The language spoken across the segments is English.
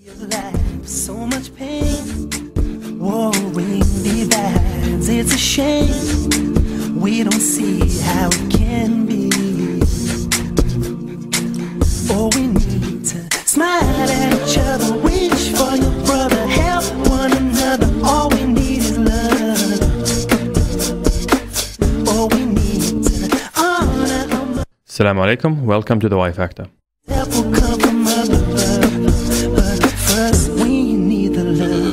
So much pain, warring divides. It's a shame we don't see how it can be. Oh, we need to smile at each other, wish for your brother, help one another. All we need is love. Oh, we need to honor. Assalamu alaikum. Welcome to the Y Factor. Help will come from above, but first we need the love.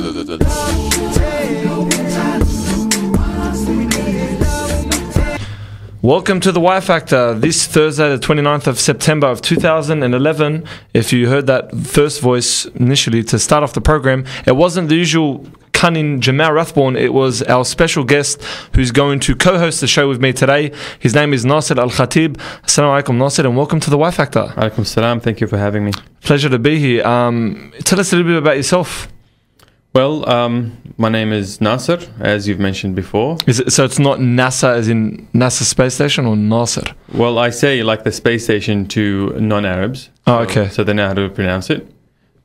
Welcome to the Y Factor this Thursday, the 29th of September of 2011. If you heard that first voice initially to start off the program, it wasn't the usual cunning Jamal Rathborn. It was our special guest who's going to co-host the show with me today. His name is Nasser Alkhateeb. Assalamu alaikum, Nasser, and welcome to the Y Factor. Alaikum salam. Thank you for having me. Pleasure to be here. Tell us a little bit about yourself. Well, my name is Nasser, as you've mentioned before. So it's not NASA as in NASA space station, or Nasser? Well, I say like the space station to non-Arabs. Oh, okay. So they know how to pronounce it,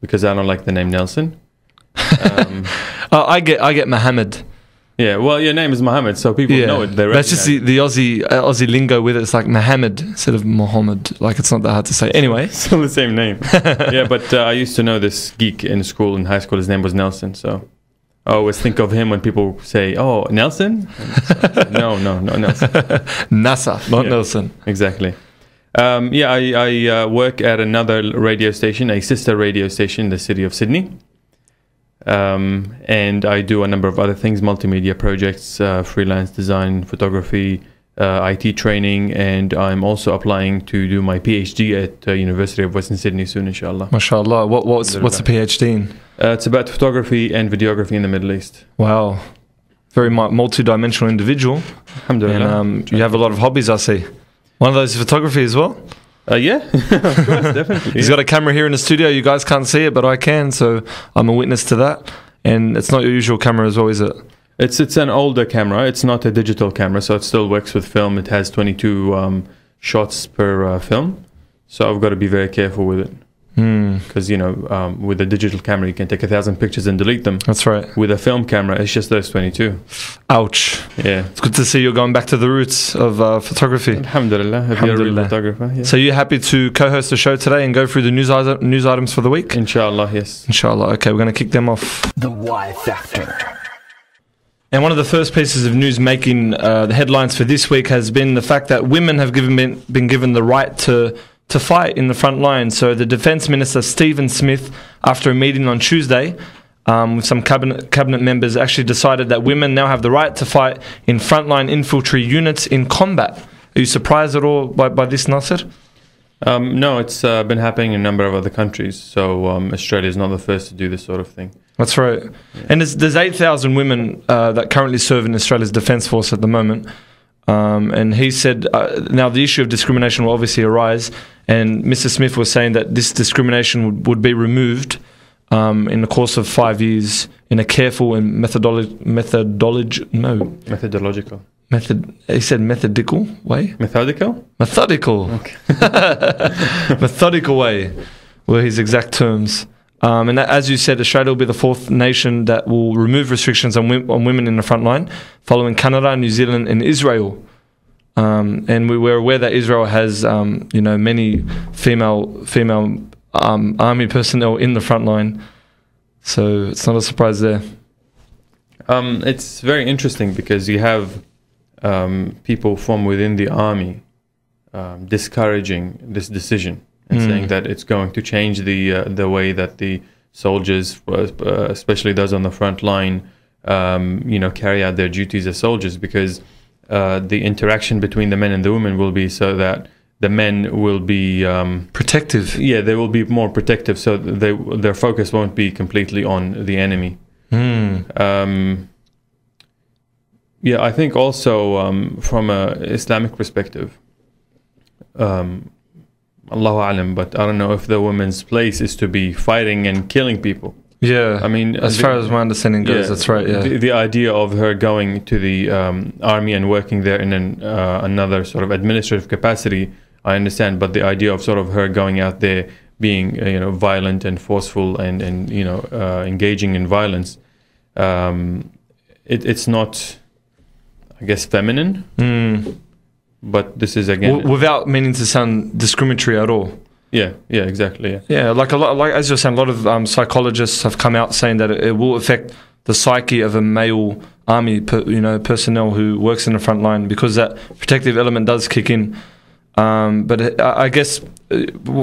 because I don't like the name Nelson. I get Mohamed. Yeah, well, your name is Mohamed, so people know it. That's just the Aussie lingo with it. It's like Mohamed instead of Mohamed. Like, it's not that hard to say. Anyway. Still the same name. Yeah, but I used to know this geek in school, in high school. His name was Nelson, so I always think of him when people say, oh, Nelson? No, Nelson. NASA, not Nelson. Exactly. I work at another radio station, a sister radio station in the city of Sydney. And I do a number of other things, multimedia projects, freelance design, photography, IT training, and I'm also applying to do my PhD at University of Western Sydney soon, inshallah. MashaAllah. What's the PhD in? It's about photography and videography in the Middle East. Wow. Very multi-dimensional individual. Alhamdulillah. And you have a lot of hobbies, I see. One of those is photography as well? Yeah, of course, definitely. He's got a camera here in the studio. You guys can't see it, but I can, so I'm a witness to that. And it's not your usual camera as well, is it? It's an older camera. It's not a digital camera, so it still works with film. It has 22 shots per film, so I've got to be very careful with it. Because, with a digital camera, you can take 1,000 pictures and delete them. That's right. With a film camera, it's just those 22. Ouch. Yeah. It's good to see you're going back to the roots of photography. Alhamdulillah. If you're a real photographer. Yeah. So you're happy to co-host the show today and go through the news items for the week? Inshallah, yes. Inshallah. Okay, we're going to kick them off. The Y Factor. And one of the first pieces of news making the headlines for this week has been the fact that women have been given the right to fight in the front line. So the Defence Minister Stephen Smith, after a meeting on Tuesday with some cabinet members, actually decided that women now have the right to fight in frontline infantry units in combat. Are you surprised at all by this, Nasser? No, it's been happening in a number of other countries. So Australia is not the first to do this sort of thing. That's right. Yeah. And there's 8,000 women that currently serve in Australia's Defence Force at the moment. And he said, now the issue of discrimination will obviously arise, and Mr. Smith was saying that this discrimination would be removed in the course of 5 years in a careful and methodological way. Methodical? Okay. Methodical way were his exact terms. And that, as you said, Australia will be the fourth nation that will remove restrictions on women in the front line, following Canada, New Zealand, and Israel. And we were aware that Israel has, many female army personnel in the front line, so it's not a surprise there. It's very interesting because you have people from within the army discouraging this decision. And saying that it's going to change the way that the soldiers, especially those on the front line, carry out their duties as soldiers, because the interaction between the men and the women will be so that the men will be protective. Yeah, they will be more protective, so their focus won't be completely on the enemy. I think also from an Islamic perspective, Allahu Alam, but I don't know if the woman's place is to be fighting and killing people. Yeah, I mean, as far as my understanding goes, that's right. Yeah, the idea of her going to the army and working there in another sort of administrative capacity, I understand, but the idea of sort of her going out there being violent and forceful and engaging in violence, it's not, I guess, feminine. But this is again without meaning to sound discriminatory at all. Yeah, exactly. Like a lot, like as you're saying, a lot of psychologists have come out saying that it will affect the psyche of a male army, personnel who works in the front line, because that protective element does kick in. But I guess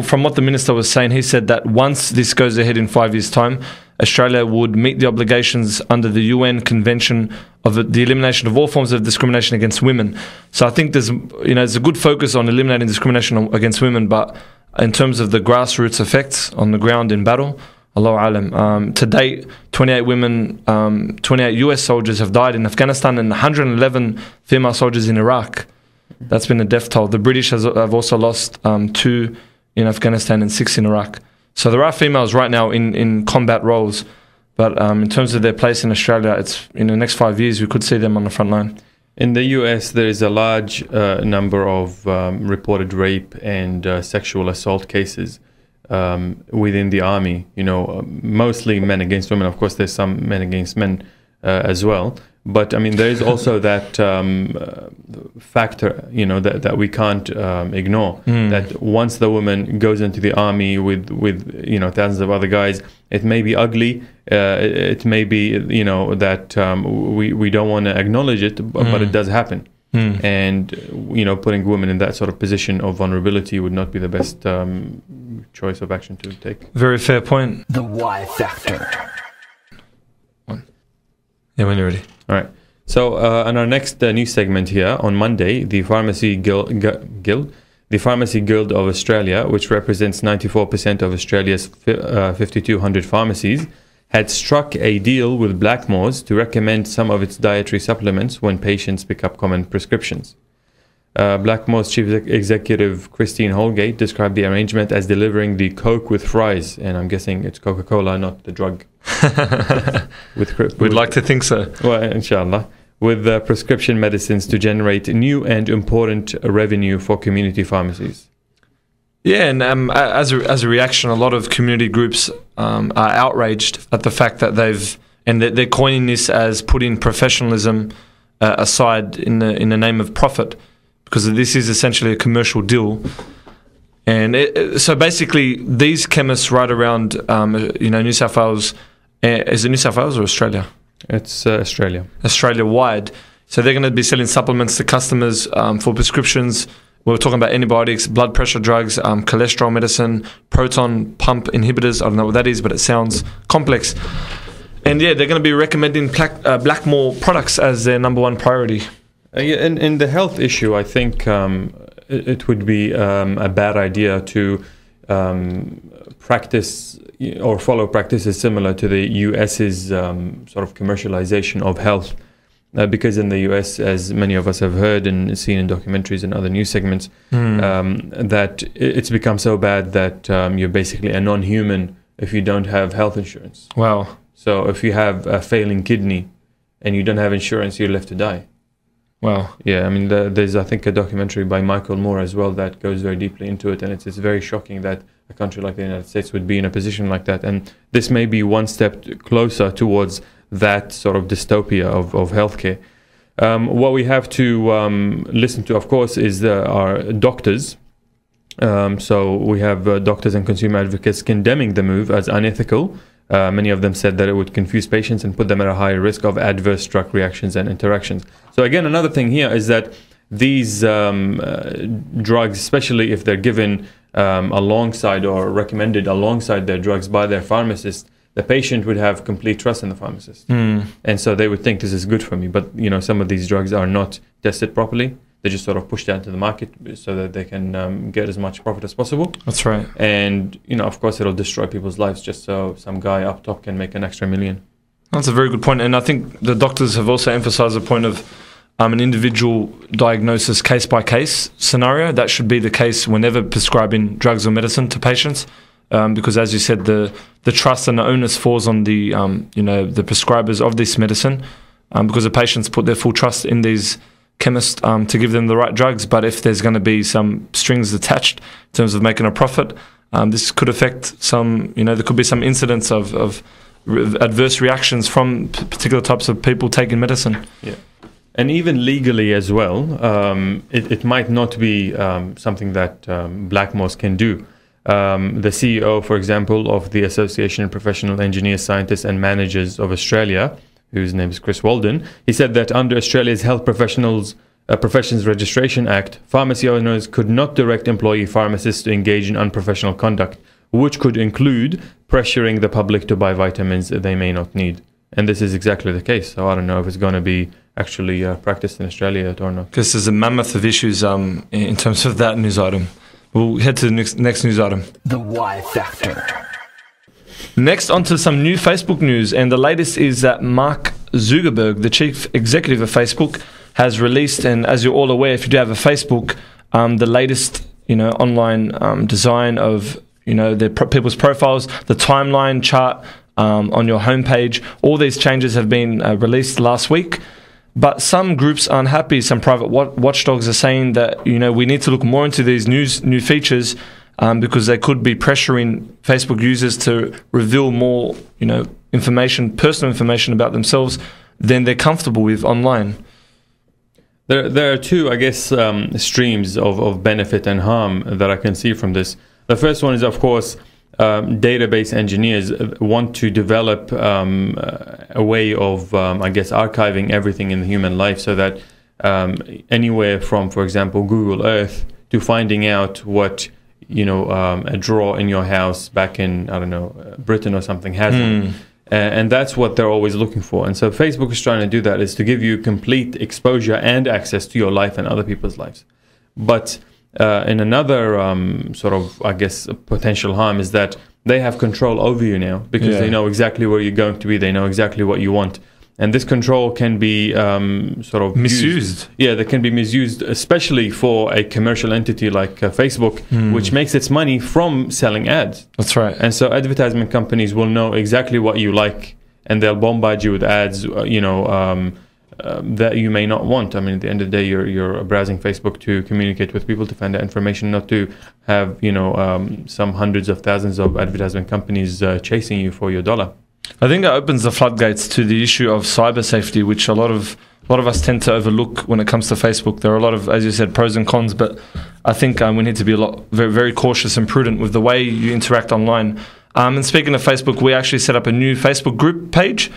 from what the minister was saying, he said that once this goes ahead in 5 years' time, Australia would meet the obligations under the UN Convention of the elimination of all forms of discrimination against women. So I think there's a good focus on eliminating discrimination against women, but in terms of the grassroots effects on the ground in battle, Allahu Alam. To date, 28 women, 28 US soldiers have died in Afghanistan, and 111 female soldiers in Iraq. That's been a death toll. The British have also lost 2 in Afghanistan and 6 in Iraq. So there are females right now in combat roles, but in terms of their place in Australia, it's in the next 5 years we could see them on the front line. In the US, there is a large number of reported rape and sexual assault cases within the army. Mostly men against women. Of course, there's some men against men as well. But I mean, there is also that factor, that we can't ignore. That once the woman goes into the army with thousands of other guys, it may be ugly. It may be that we don't want to acknowledge it, but it does happen. And putting women in that sort of position of vulnerability would not be the best choice of action to take. Very fair point. The Y Factor. Yeah, when you're ready. All right. So on our next news segment here, on Monday, the Pharmacy Guild of Australia, which represents 94% of Australia's 5,200 pharmacies, had struck a deal with Blackmores to recommend some of its dietary supplements when patients pick up common prescriptions. Blackmore's chief executive Christine Holgate described the arrangement as delivering the Coke with fries, and I'm guessing it's Coca-Cola, not the drug. We'd like to think so. Well, inshallah. With prescription medicines to generate new and important revenue for community pharmacies. Yeah, and as a reaction, a lot of community groups are outraged at the fact that they're coining this as putting professionalism aside in the name of profit, because this is essentially a commercial deal. And so basically, these chemists right around New South Wales, is it New South Wales or Australia? It's Australia. Australia-wide. So they're going to be selling supplements to customers for prescriptions. We're talking about antibiotics, blood pressure drugs, cholesterol medicine, proton pump inhibitors. I don't know what that is, but it sounds complex. And yeah, they're going to be recommending Blackmore products as their number one priority. In the health issue, I think it would be a bad idea to practice or follow practices similar to the US's sort of commercialization of health. Because in the US, as many of us have heard and seen in documentaries and other news segments, that it's become so bad that you're basically a non-human if you don't have health insurance. Wow. So if you have a failing kidney and you don't have insurance, you're left to die. Wow. Yeah, I mean, there's, I think, a documentary by Michael Moore as well that goes very deeply into it, and it's very shocking that a country like the United States would be in a position like that. And this may be one step closer towards that sort of dystopia of healthcare. What we have to listen to, of course, is our doctors. So we have doctors and consumer advocates condemning the move as unethical. Many of them said that it would confuse patients and put them at a higher risk of adverse drug reactions and interactions. So again, another thing here is that these drugs, especially if they're given alongside or recommended alongside their drugs by their pharmacist, the patient would have complete trust in the pharmacist. And so they would think this is good for me. But, some of these drugs are not tested properly. They just sort of push down to the market so that they can get as much profit as possible. That's right. And, of course, it'll destroy people's lives just so some guy up top can make an extra million. That's a very good point. And I think the doctors have also emphasized the point of an individual diagnosis case-by-case scenario. That should be the case whenever prescribing drugs or medicine to patients. Because, as you said, the trust and the onus falls on the the prescribers of this medicine, because the patients put their full trust in these chemists to give them the right drugs. But if there's going to be some strings attached in terms of making a profit, this could affect some, there could be some incidents of adverse reactions from particular types of people taking medicine. Yeah. And even legally as well, it might not be something that Blackmores can do. The CEO, for example, of the Association of Professional Engineers, Scientists and Managers of Australia, whose name is Chris Walden, he said that under Australia's Health Professions Registration Act, pharmacy owners could not direct employee pharmacists to engage in unprofessional conduct, which could include pressuring the public to buy vitamins they may not need. And this is exactly the case. So I don't know if it's going to be actually practiced in Australia or not. Because there's a mammoth of issues in terms of that news item. We'll head to the next news item. The Y Factor. Next, on to some new Facebook news, and the latest is that Mark Zuckerberg, the chief executive of Facebook, has released, and as you're all aware, if you do have a Facebook, the latest, online design of, people's profiles, the timeline chart on your homepage. All these changes have been released last week. But some groups are unhappy. Some private watchdogs are saying that we need to look more into these new features because they could be pressuring Facebook users to reveal more personal information about themselves than they're comfortable with online. There are two, I guess, streams of benefit and harm that I can see from this. The first one is, of course, database engineers want to develop a way of, archiving everything in the human life so that anywhere from, for example, Google Earth to finding out what, a drawer in your house back in, Britain or something has. And that's what they're always looking for. And so Facebook is trying to do that, is to give you complete exposure and access to your life and other people's lives. But in another potential harm is that they have control over you now because they know exactly where you're going to be. They know exactly what you want. And this control can be misused. They can be misused, especially for a commercial entity like Facebook, which makes its money from selling ads. That's right. And so advertisement companies will know exactly what you like, and they'll bombard you with ads, that you may not want. I mean, at the end of the day, you're browsing Facebook to communicate with people, to find out information, not to have some hundreds of thousands of advertisement companies chasing you for your dollar. I think it opens the floodgates to the issue of cyber safety, which a lot of us tend to overlook when it comes to Facebook. There are a lot of, as you said, pros and cons, but I think we need to be very, very cautious and prudent with the way you interact online. And speaking of Facebook, we actually set up a new Facebook group page.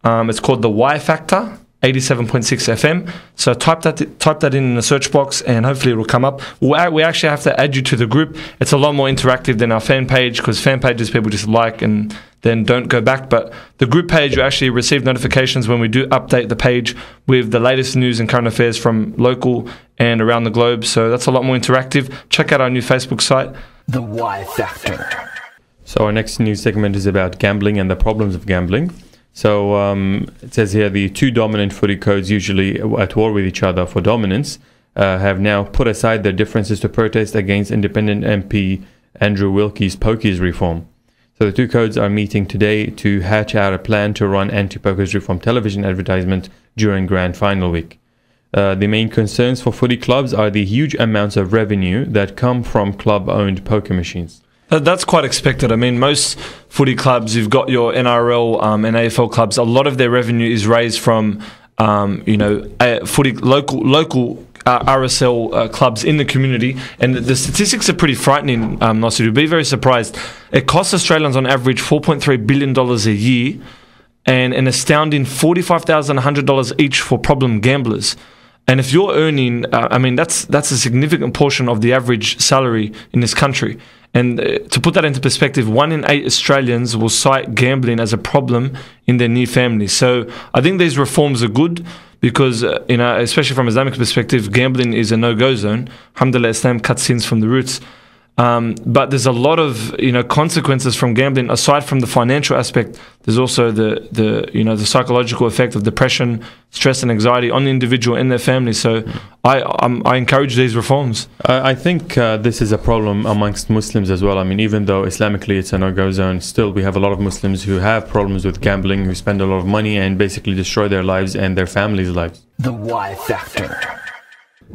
It's called the Y Factor 87.6 FM. So type that in the search box, and hopefully it will come up. We actually have to add you to the group. It's a lot more interactive than our fan page, because fan pages people just like and then don't go back. But the group page, you actually receive notifications when we do update the page with the latest news and current affairs from local and around the globe. So that's a lot more interactive. Check out our new Facebook site. The Y Factor. So our next news segment is about gambling and the problems of gambling. So it says here the two dominant footy codes, usually at war with each other for dominance, have now put aside their differences to protest against independent MP Andrew Wilkie's pokies reform. So the two codes are meeting today to hatch out a plan to run anti-pokies reform television advertisement during grand final week. The main concerns for footy clubs are the huge amounts of revenue that come from club-owned poker machines. That's quite expected. I mean, most footy clubs, you've got your NRL and AFL clubs, a lot of their revenue is raised from, footy local RSL clubs in the community. And the statistics are pretty frightening, Nasser. You'd be very surprised. It costs Australians on average $4.3 billion a year, and an astounding $45,100 each for problem gamblers. And if you're earning, that's a significant portion of the average salary in this country. And to put that into perspective, 1 in 8 Australians will cite gambling as a problem in their near family. So I think these reforms are good because, especially from Islamic perspective, gambling is a no-go zone. Alhamdulillah, Islam cuts sins from the roots. But there's a lot of consequences from gambling. Aside from the financial aspect, there's also the psychological effect of depression, stress, and anxiety on the individual and their family. So I encourage these reforms. I think this is a problem amongst Muslims as well. I mean, even though Islamically it's a no-go zone, still we have a lot of Muslims who have problems with gambling, who spend a lot of money and basically destroy their lives and their families' lives. The Y Factor.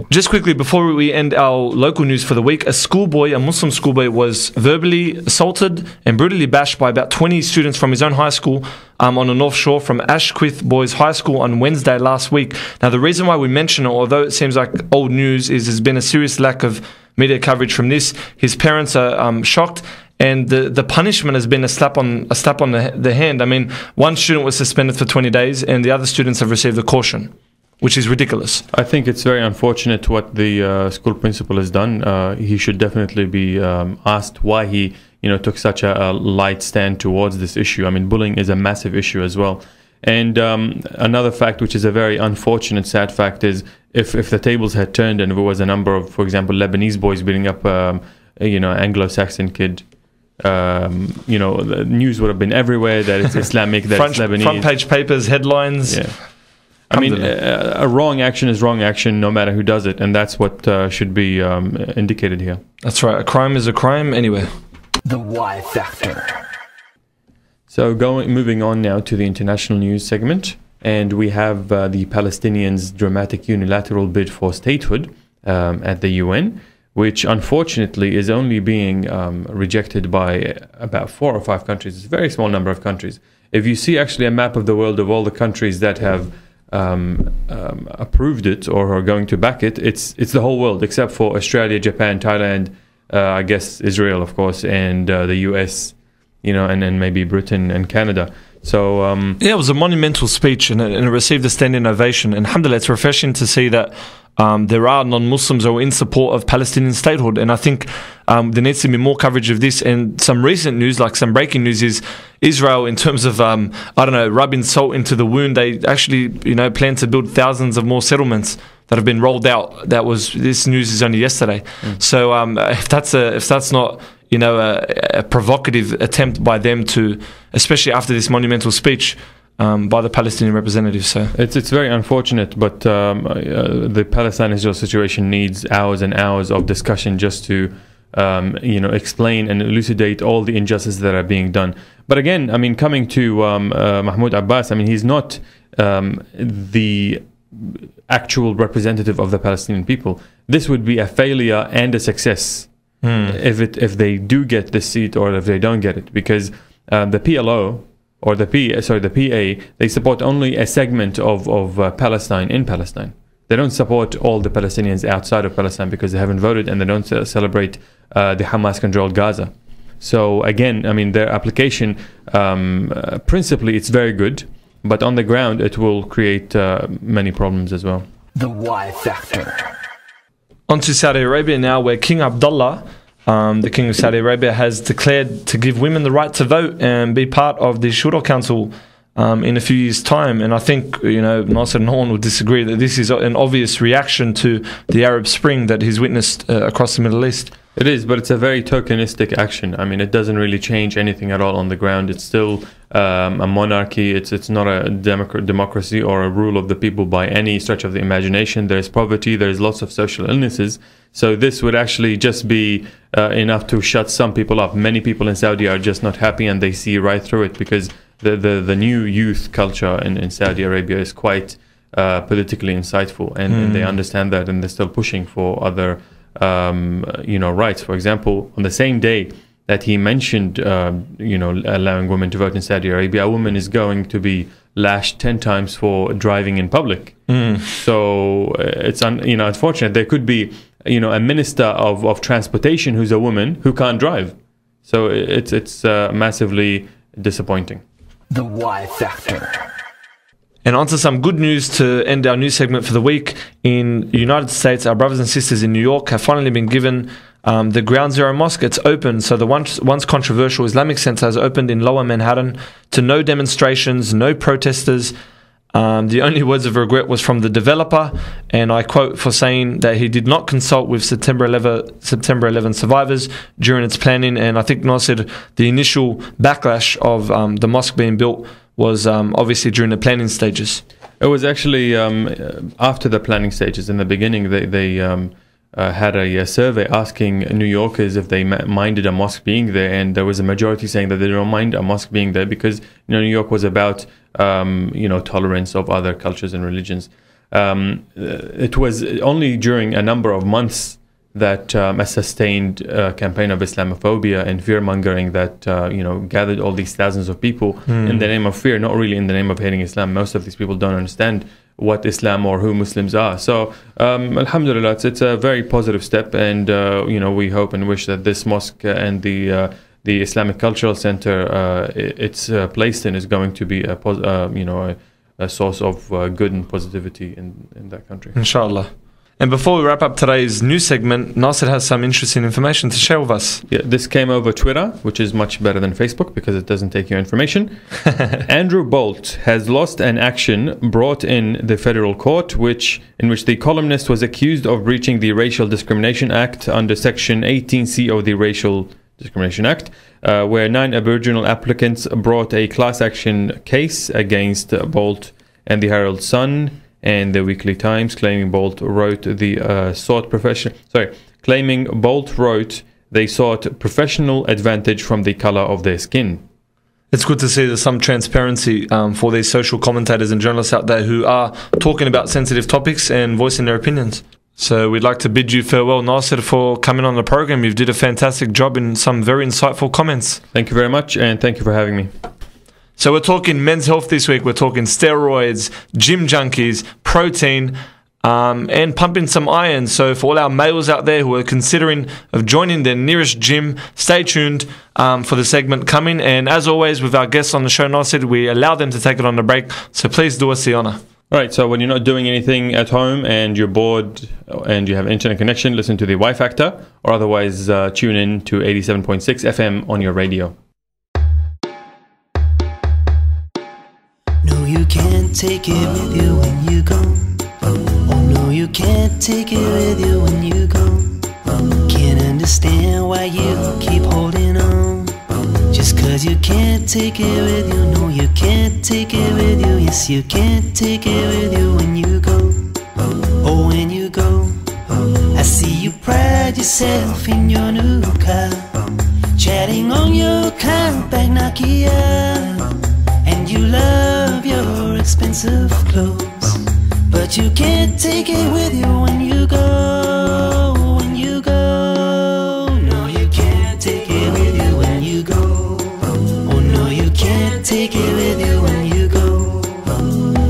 Just quickly, before we end our local news for the week, a Muslim schoolboy, was verbally assaulted and brutally bashed by about 20 students from his own high school on the North Shore from Ashquith Boys High School on Wednesday last week. Now, the reason why we mention it, although it seems like old news, is there's been a serious lack of media coverage from this. His parents are shocked. And the punishment has been a slap on the hand. I mean, one student was suspended for 20 days and the other students have received a caution, which is ridiculous. I think it's very unfortunate what the school principal has done. He should definitely be asked why he took such a light stand towards this issue. I mean, bullying is a massive issue as well. And another fact, which is a very unfortunate, sad fact, is if the tables had turned and there was a number of, for example, Lebanese boys beating up Anglo-Saxon kid, the news would have been everywhere that it's Islamic, that it's Lebanese. Front page papers, headlines. Yeah. I mean, a wrong action is wrong action no matter who does it, and that's what should be indicated here. That's right. A crime is a crime anyway. The Y Factor. So moving on now to the international news segment, and we have the Palestinians' dramatic unilateral bid for statehood at the UN, which unfortunately is only being rejected by about 4 or 5 countries. It's a very small number of countries. If you see actually a map of the world of all the countries that have approved it or are going to back it, it's the whole world except for Australia, Japan, Thailand, I guess Israel, of course, and the US, and then maybe Britain and Canada. So it was a monumental speech and it received a standing ovation. And alhamdulillah, it's refreshing to see that there are non-Muslims who are in support of Palestinian statehood. And I think there needs to be more coverage of this. And some recent news, like some breaking news, is Israel, in terms of, rubbing salt into the wound, they actually, plan to build thousands of more settlements that have been rolled out. This news is only yesterday. So if that's not a provocative attempt by them to, especially after this monumental speech by the Palestinian representatives. So it's very unfortunate, but the Palestine-Israel situation needs hours and hours of discussion just to explain and elucidate all the injustices that are being done. But again, I mean, coming to Mahmoud Abbas, I mean, he's not the actual representative of the Palestinian people. This would be a failure and a success if they do get the seat or if they don't get it, because the PLO or the PA, they support only a segment of Palestine in Palestine. They don't support all the Palestinians outside of Palestine because they haven't voted, and they don't celebrate the Hamas-controlled Gaza. So again, I mean, their application, principally, it's very good, but on the ground, it will create many problems as well. The Y Factor. On to Saudi Arabia now, where King Abdullah, the King of Saudi Arabia, has declared to give women the right to vote and be part of the Shura Council in a few years' time. And I think, Nasser, no one will disagree that this is an obvious reaction to the Arab Spring that he's witnessed across the Middle East. It is, but it's a very tokenistic action. I mean, it doesn't really change anything at all on the ground. It's still a monarchy. It's not a democracy or a rule of the people by any stretch of the imagination. There's poverty. There's lots of social illnesses. So this would actually just be enough to shut some people up. Many people in Saudi are just not happy, and they see right through it, because the new youth culture in Saudi Arabia is quite politically insightful, and they understand that, and they're still pushing for other rights. For example, on the same day that he mentioned allowing women to vote in Saudi Arabia, a woman is going to be lashed 10 times for driving in public. So it's unfortunate. There could be a minister of transportation who's a woman who can't drive. So it's massively disappointing. The Y Factor. And on to some good news to end our news segment for the week. In the United States, our brothers and sisters in New York have finally been given the Ground Zero Mosque. It's open. So the once controversial Islamic Center has opened in Lower Manhattan to no demonstrations, no protesters. The only words of regret was from the developer, and I quote, for saying that he did not consult with September 11 survivors during its planning. And I think Nasser, the initial backlash of the mosque being built was obviously during the planning stages. It was actually after the planning stages. In the beginning, they had a survey asking New Yorkers if they minded a mosque being there, and there was a majority saying that they don't mind a mosque being there because New York was about tolerance of other cultures and religions. It was only during a number of months that a sustained campaign of Islamophobia and fear-mongering that gathered all these thousands of people in the name of fear, not really in the name of hating Islam. Most of these people don't understand what Islam or who Muslims are. So alhamdulillah, it's a very positive step, and we hope and wish that this mosque and the Islamic Cultural Center it's placed in is going to be a source of good and positivity in that country. Inshallah. And before we wrap up today's news segment, Nasser has some interesting information to share with us. Yeah, this came over Twitter, which is much better than Facebook because it doesn't take your information. Andrew Bolt has lost an action brought in the federal court in which the columnist was accused of breaching the Racial Discrimination Act under Section 18C of the Racial Discrimination Act, where 9 Aboriginal applicants brought a class action case against Bolt and the Herald Sun and the Weekly Times, claiming Bolt wrote they sought professional advantage from the color of their skin. It's good to see there's some transparency for these social commentators and journalists out there who are talking about sensitive topics and voicing their opinions. So we'd like to bid you farewell, Nasser, for coming on the program. You've did a fantastic job in some very insightful comments. Thank you very much, and thank you for having me. So we're talking men's health this week. We're talking steroids, gym junkies, protein, and pumping some iron. So for all our males out there who are considering of joining their nearest gym, stay tuned for the segment coming. And as always, with our guests on the show, Nasser, we allow them to take it on the break. So please do us the honor. All right, so when you're not doing anything at home and you're bored and you have internet connection, listen to the Y Factor, or otherwise tune in to 87.6 FM on your radio. No, you can't take it with you when you go. Oh no, you can't take it with you when you go. Can't understand why you keep holding on. Just cause you can't take it with you. No, you can't take it with you. Yes, you can't take it with you when you go. Oh, when you go, I see you pride yourself in your new car, chatting on your compact Nokia, and you love your expensive clothes, but you can't take it with you when you go. When you go, no, you can't take it with you when you go. Oh no, you can't take it with you when you go.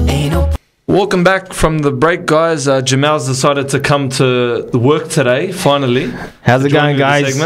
Ain't no. Welcome back from the break, guys. Jamal's decided to come to the work today, finally. How's it going, guys?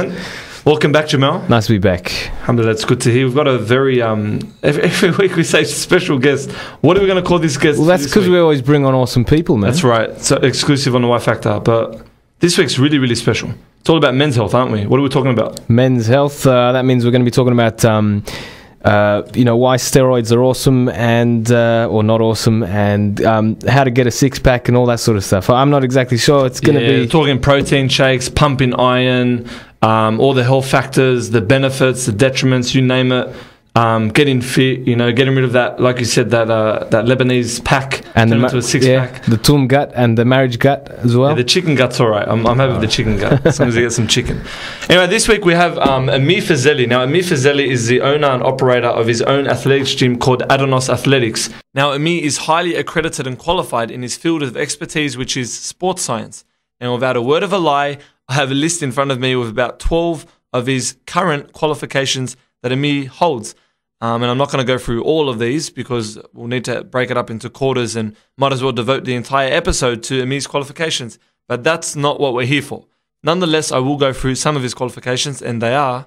Welcome back, Jamal. Nice to be back. Alhamdulillah, it's good to hear. We've got a very, every week we say special guest. What are we going to call this guest? Well, that's because we always bring on awesome people, man. That's right. So exclusive on the Y Factor. But this week's really, really special. It's all about men's health, aren't we? What are we talking about? Men's health. That means we're going to be talking about, why steroids are awesome and or not awesome, and how to get a six-pack and all that sort of stuff. I'm not exactly sure. It's going to be talking protein shakes, pumping iron, all the health factors, the benefits, the detriments, you name it. Getting fit, getting rid of that, like you said, that Lebanese pack and into a six-pack. The tomb gut and the marriage gut as well. Yeah, the chicken gut's all right. I'm happy with the chicken gut as long as I get some chicken. Anyway, this week we have Amir Fazeli. Now, Amir Fazeli is the owner and operator of his own athletics gym called Adonos Athletics. Now, Amir is highly accredited and qualified in his field of expertise, which is sports science. And without a word of a lie, I have a list in front of me with about 12 of his current qualifications that Amir holds. And I'm not going to go through all of these because we'll need to break it up into quarters and might as well devote the entire episode to Amir's qualifications. But that's not what we're here for. Nonetheless, I will go through some of his qualifications, and they are: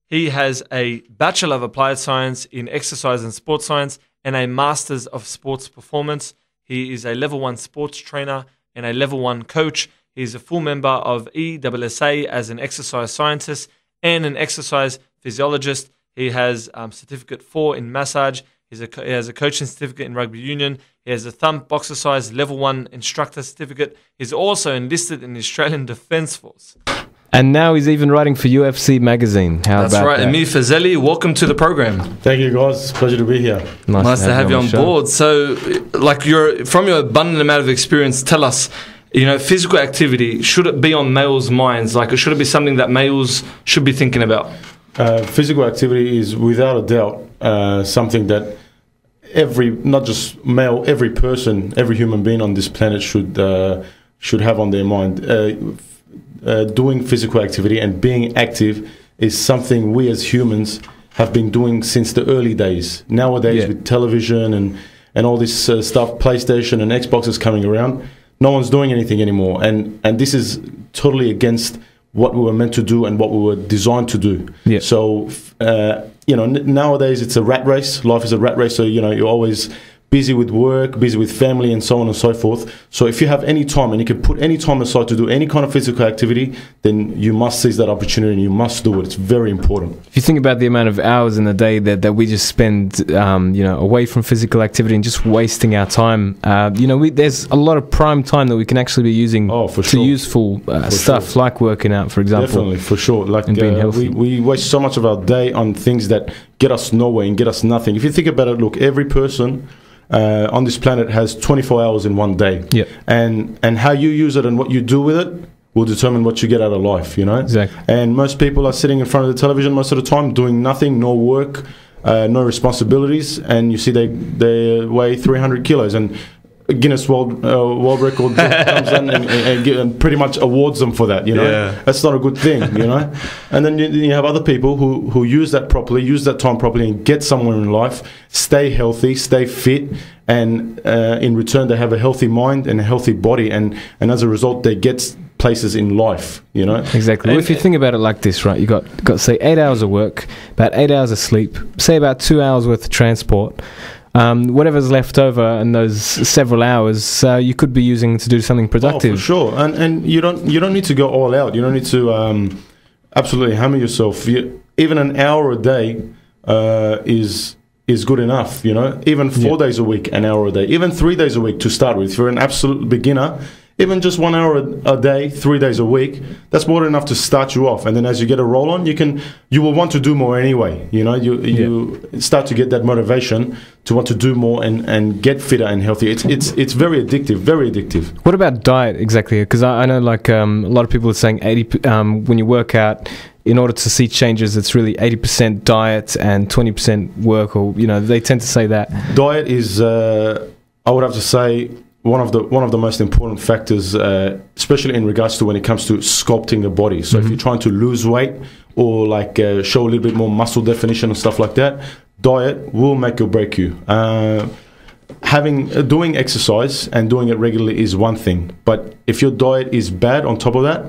he has a Bachelor of Applied Science in Exercise and Sports Science and a Masters of Sports Performance. He is a Level 1 sports trainer and a Level 1 coach. He is a full member of ESSA as an exercise scientist and an exercise physiologist. He has Certificate 4 in massage. He has a coaching certificate in rugby union. He has a thumb boxercise Level 1 instructor certificate. He's also enlisted in the Australian Defence Force. And now he's even writing for UFC magazine. That's right. That? Amir Fazeli, welcome to the program. Thank you, guys. Pleasure to be here. Nice to have you on board. So, from your abundant amount of experience, tell us, physical activity, should it be on males' minds? Should it be something that males should be thinking about? Physical activity is without a doubt something that not just male, every person, every human being on this planet should have on their mind. Doing physical activity and being active is something we as humans have been doing since the early days. Nowadays, with television and all this stuff, PlayStation and Xbox is coming around, no one's doing anything anymore. And this is totally against what we were meant to do and what we were designed to do. Yeah. So, nowadays it's a rat race. Life is a rat race. So, you're always busy with work, busy with family, and so on and so forth. So if you have any time and you can put any time aside to do any kind of physical activity, then you must seize that opportunity and you must do it. It's very important. If you think about the amount of hours in the day that we just spend, away from physical activity and just wasting our time, there's a lot of prime time that we can actually be using to useful stuff, like working out, for example. Definitely, for sure. Like and being healthy. We waste so much of our day on things that get us nowhere and get us nothing. If you think about it, look, every person on this planet has 24 hours in one day. Yep. And how you use it and what you do with it will determine what you get out of life, Exactly. And most people are sitting in front of the television most of the time doing nothing, no work, no responsibilities, and you see they weigh 300 kilos and Guinness World Record comes in and pretty much awards them for that, Yeah. That's not a good thing, And then you have other people who use that properly, use that time properly and get somewhere in life, stay healthy, stay fit, and in return they have a healthy mind and a healthy body, and as a result they get places in life, Exactly. Well, if you think about it like this, right, you got say 8 hours of work, about 8 hours of sleep, say about 2 hours worth of transport. Whatever's left over in those several hours, you could be using to do something productive. Oh, for sure. And you don't need to go all out. You don't need to absolutely hammer yourself. Even an hour a day is good enough. Even 4 days a week, an hour a day, even 3 days a week to start with. If you're an absolute beginner, even just 1 hour a day, 3 days a week, that's more than enough to start you off. And then as you get a roll on, you will want to do more anyway. You start to get that motivation to want to do more and get fitter and healthier. It's very addictive, very addictive. What about diet exactly? Because I know a lot of people are saying 80 when you work out, in order to see changes, it's really 80% diet and 20% work, or they tend to say that. Diet is, I would have to say, one of the most important factors, especially in regards to when it comes to sculpting the body. So if you're trying to lose weight or show a little bit more muscle definition and stuff like that, diet will make or break you. Doing exercise and doing it regularly is one thing, but if your diet is bad on top of that,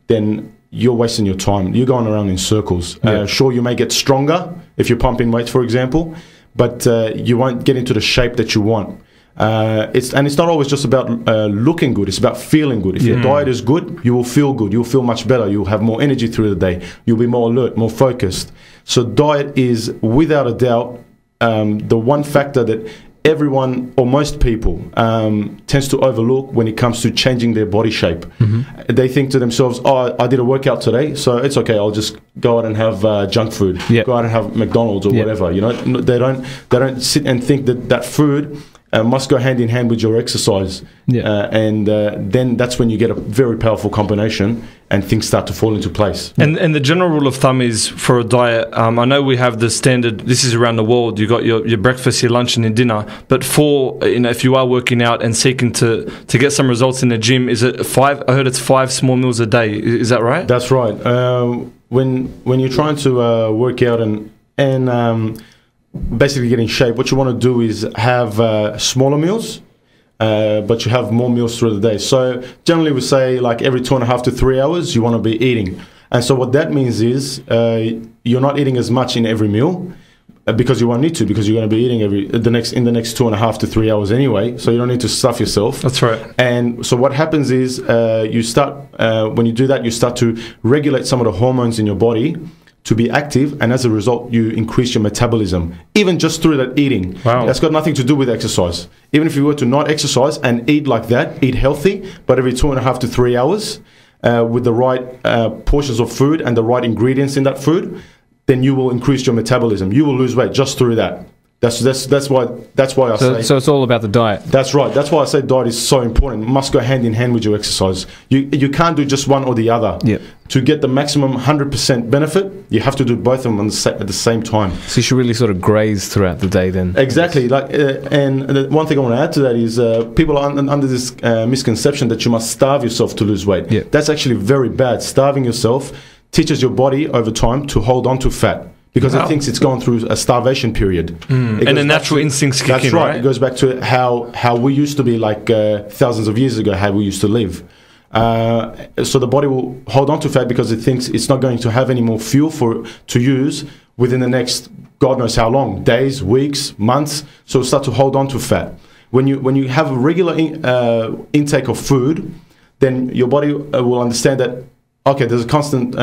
then you're wasting your time. You're going around in circles. Sure, you may get stronger if you're pumping weights, for example, but you won't get into the shape that you want. It's not always just about looking good. It's about feeling good. If your diet is good, you will feel good. You'll feel much better. You'll have more energy through the day. You'll be more alert, more focused. So diet is, without a doubt, the one factor that everyone or most people tends to overlook when it comes to changing their body shape. They think to themselves, I did a workout today, so it's okay, I'll just go out and have junk food, go out and have McDonald's or whatever. They don't sit and think that food must go hand in hand with your exercise. And then that's when you get a very powerful combination and things start to fall into place. And the general rule of thumb is for a diet, I know we have the standard, this is around the world, you got your breakfast, your lunch and your dinner, but for, if you are working out and seeking to get some results in the gym, is it 5? I heard it's 5 small meals a day. Is that right? That's right. When you're trying to work out and basically get in shape, what you want to do is have smaller meals, but you have more meals through the day. So generally we say every 2.5 to 3 hours you want to be eating. And so what that means is you're not eating as much in every meal because you won't need to, because you're going to be eating in the next 2.5 to 3 hours anyway. So you don't need to stuff yourself. That's right. And so what happens is you start when you do that, you start to regulate some of the hormones in your body to be active, and as a result you increase your metabolism, even just through that eating. Wow. That's got nothing to do with exercise. Even if you were to not exercise and eat like that, eat healthy, but every 2.5 to 3 hours with the right portions of food and the right ingredients in that food, then you will increase your metabolism. You will lose weight just through that. That's why I say. So it's all about the diet. That's right. That's why I say diet is so important. It must go hand in hand with your exercise. You can't do just one or the other. Yep. To get the maximum 100% benefit, you have to do both of them at the same time. So you should really sort of graze throughout the day then. Exactly. And the one thing I want to add to that is people are under this misconception that you must starve yourself to lose weight. Yep. That's actually very bad. Starving yourself teaches your body over time to hold on to fat. Because it thinks it's gone through a starvation period. And the natural instincts kick in, That's right. right? It goes back to how we used to be, like thousands of years ago, how we used to live. So the body will hold on to fat because it thinks it's not going to have any more fuel to use within the next God knows how long, days, weeks, months. So it'll start to hold on to fat. When you have a regular intake of food, then your body will understand that, okay, there's a constant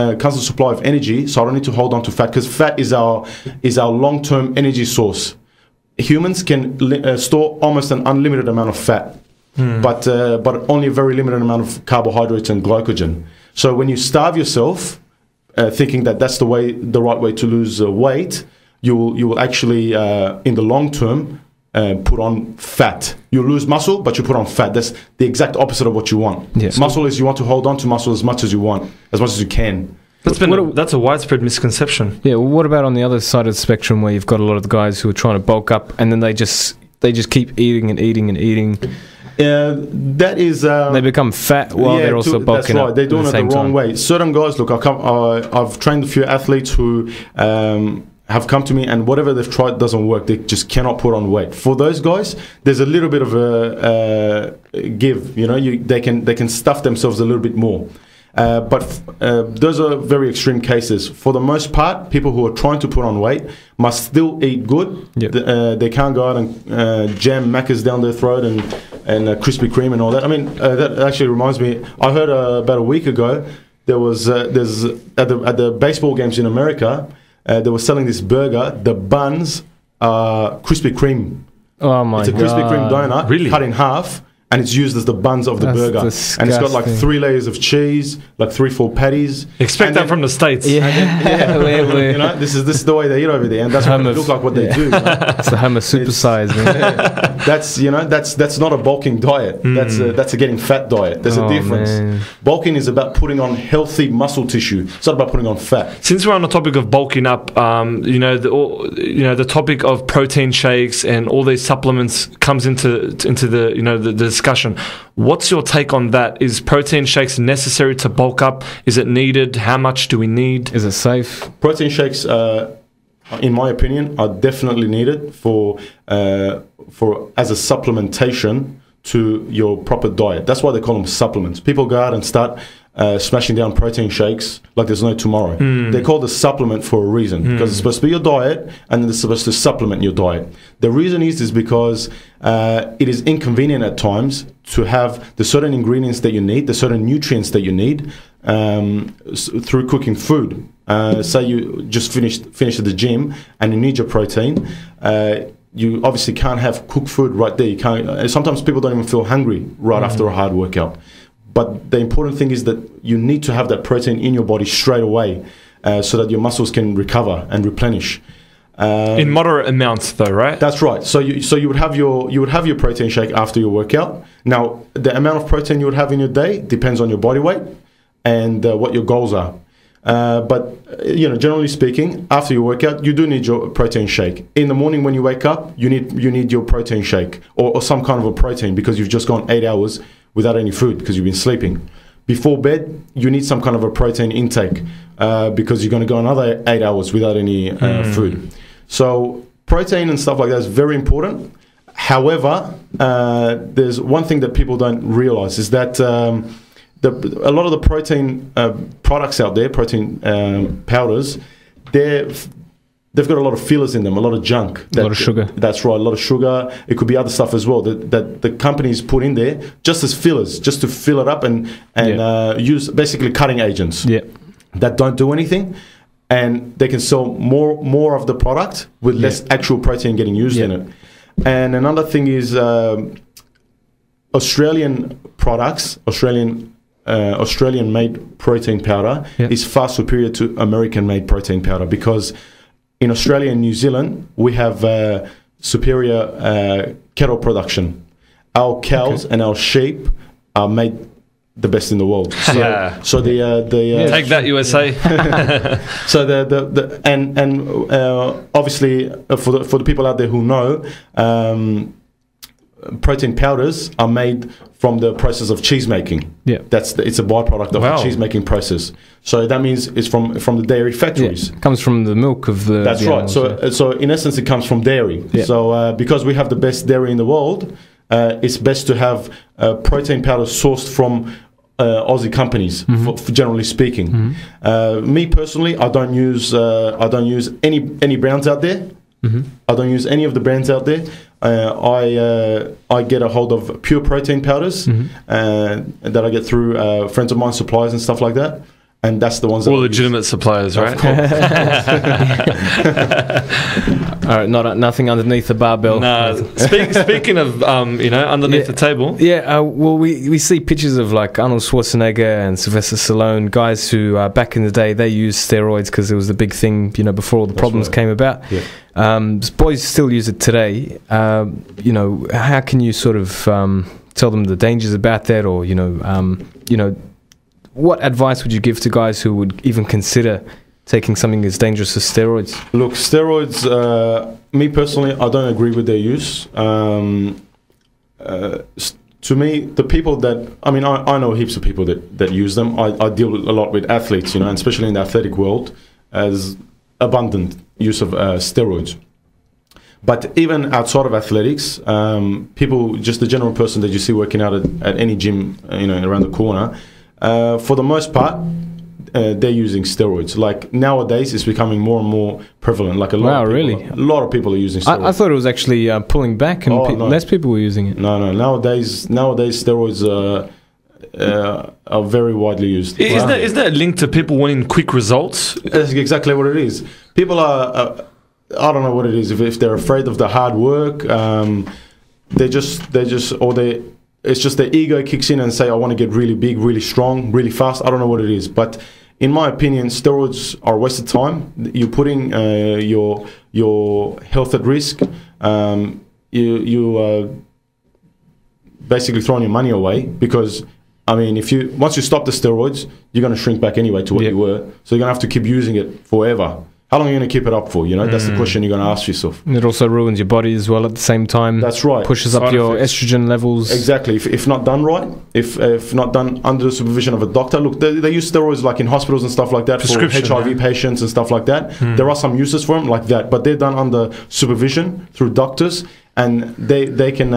supply of energy, so I don't need to hold on to fat, because fat is our long-term energy source. Humans can store almost an unlimited amount of fat, but only a very limited amount of carbohydrates and glycogen. So when you starve yourself, thinking that that's the right way to lose weight, you will actually in the long term put on fat. You lose muscle, but you put on fat. That's the exact opposite of what you want. Yes. Muscle is you want to hold on to muscle as much as you want, as much as you can. That's a widespread misconception. Yeah. Well, what about on the other side of the spectrum, where you've got a lot of the guys who are trying to bulk up, and then they just keep eating and eating and eating. That is. They become fat while they're also bulking up. That's right. They're doing it the wrong time. way. Certain guys, look, I've trained a few athletes who have come to me, and whatever they've tried doesn't work. They just cannot put on weight. For those guys, there's a little bit of a give. They can stuff themselves a little bit more. But those are very extreme cases. For the most part, people who are trying to put on weight must still eat good. Yep. They can't go out and jam Maccas down their throat and Krispy Kreme and all that. I mean, that actually reminds me. I heard about a week ago there was at the baseball games in America. They were selling this burger. The buns are Krispy Kreme. Oh my God! It's a Krispy Kreme donut cut in half, and it's used as the buns of the burger. Disgusting. And it's got like 3 layers of cheese, like 3-4 patties. Expect that from the States. Yeah. This is the way they eat over there, and that's what they look like. What they do. It's the Hummer supersized. That's not a bulking diet. That's a getting fat diet. There's a difference. Man. Bulking is about putting on healthy muscle tissue. It's not about putting on fat. Since we're on the topic of bulking up, the topic of protein shakes and all these supplements comes into the discussion. What's your take on that? Is protein shakes necessary to bulk up? Is it needed? How much do we need? Is it safe? Protein shakes, in my opinion, are definitely needed for as a supplementation to your proper diet. That's why they call them supplements. People go out and start smashing down protein shakes like there's no tomorrow. They're called a supplement for a reason, because it's supposed to be your diet, and then it's supposed to supplement your diet. The reason is because it is inconvenient at times to have the certain ingredients that you need, the certain nutrients that you need through cooking food. Say you just finished at the gym and you need your protein. You obviously can't have cooked food right there. You can't. Sometimes people don't even feel hungry right after a hard workout. But the important thing is that you need to have that protein in your body straight away, so that your muscles can recover and replenish. In moderate amounts, though, right? That's right. So you would have your protein shake after your workout. Now, the amount of protein you would have in your day depends on your body weight and what your goals are. But generally speaking, after your workout, you do need your protein shake. In the morning when you wake up, you need your protein shake or some kind of a protein, because you've just gone 8 hours without any food because you've been sleeping. Before bed, you need some kind of a protein intake because you're going to go another 8 hours without any food. So protein and stuff like that is very important. However, there's one thing that people don't realize is that a lot of the protein products out there, protein powders, they've got a lot of fillers in them, a lot of junk. A lot of sugar. That's right, a lot of sugar. It could be other stuff as well that the companies put in there just as fillers, just to fill it up and use basically cutting agents that don't do anything. And they can sell more of the product with less actual protein getting used in it. And another thing is Australian products, Australian-made protein powder is far superior to American-made protein powder, because in Australia and New Zealand we have superior cattle production. Our cows and our sheep are made the best in the world. So take that, USA. So obviously for the people out there who know, protein powders are made from the process of cheese making. Yeah, it's a byproduct of the cheese making process. So that means it's from the dairy factories. It comes from the milk of the. That's right. So in essence, it comes from dairy. Yeah. So because we have the best dairy in the world, it's best to have protein powder sourced from Aussie companies, for generally speaking. Me personally, I don't use any brands out there. I don't use any of the brands out there. I get a hold of pure protein powders that I get through friends of mine, suppliers and stuff like that. And that's the ones that all legitimate suppliers, right? All right, nothing underneath the barbell. No. Speaking of, underneath the table. Yeah. Well, we see pictures of like Arnold Schwarzenegger and Sylvester Stallone, guys who back in the day they used steroids because it was the big thing, before all the problems came about. Yeah. Boys still use it today. How can you sort of tell them the dangers about that, or what advice would you give to guys who would even consider taking something as dangerous as steroids? Look, steroids, me personally, I don't agree with their use. To me, the people that, I know heaps of people that use them. I deal a lot with athletes, and especially in the athletic world, as abundant use of steroids. But even outside of athletics, people, just the general person that you see working out at any gym, around the corner, for the most part, they're using steroids. Like nowadays, it's becoming more and more prevalent. Like a lot of people are using steroids. I thought it was actually pulling back, and less people were using it. No. Nowadays, steroids are very widely used. Isn't that linked to people wanting quick results? That's exactly what it is. People are. I don't know what it is. If they're afraid of the hard work, it's just their ego kicks in and say, I want to get really big, really strong, really fast. I don't know what it is. But in my opinion, steroids are a waste of time. You're putting your health at risk. You are basically throwing your money away because, once you stop the steroids, you're going to shrink back anyway to what you were. So you're going to have to keep using it forever. How long are you going to keep it up for? That's the question you're going to ask yourself. And it also ruins your body as well at the same time. That's right. Pushes up your estrogen levels. Exactly. If not done right, if not done under the supervision of a doctor. Look, they use steroids like in hospitals and stuff like that for HIV patients and stuff like that. There are some uses for them like that, but they're done under supervision through doctors, and they can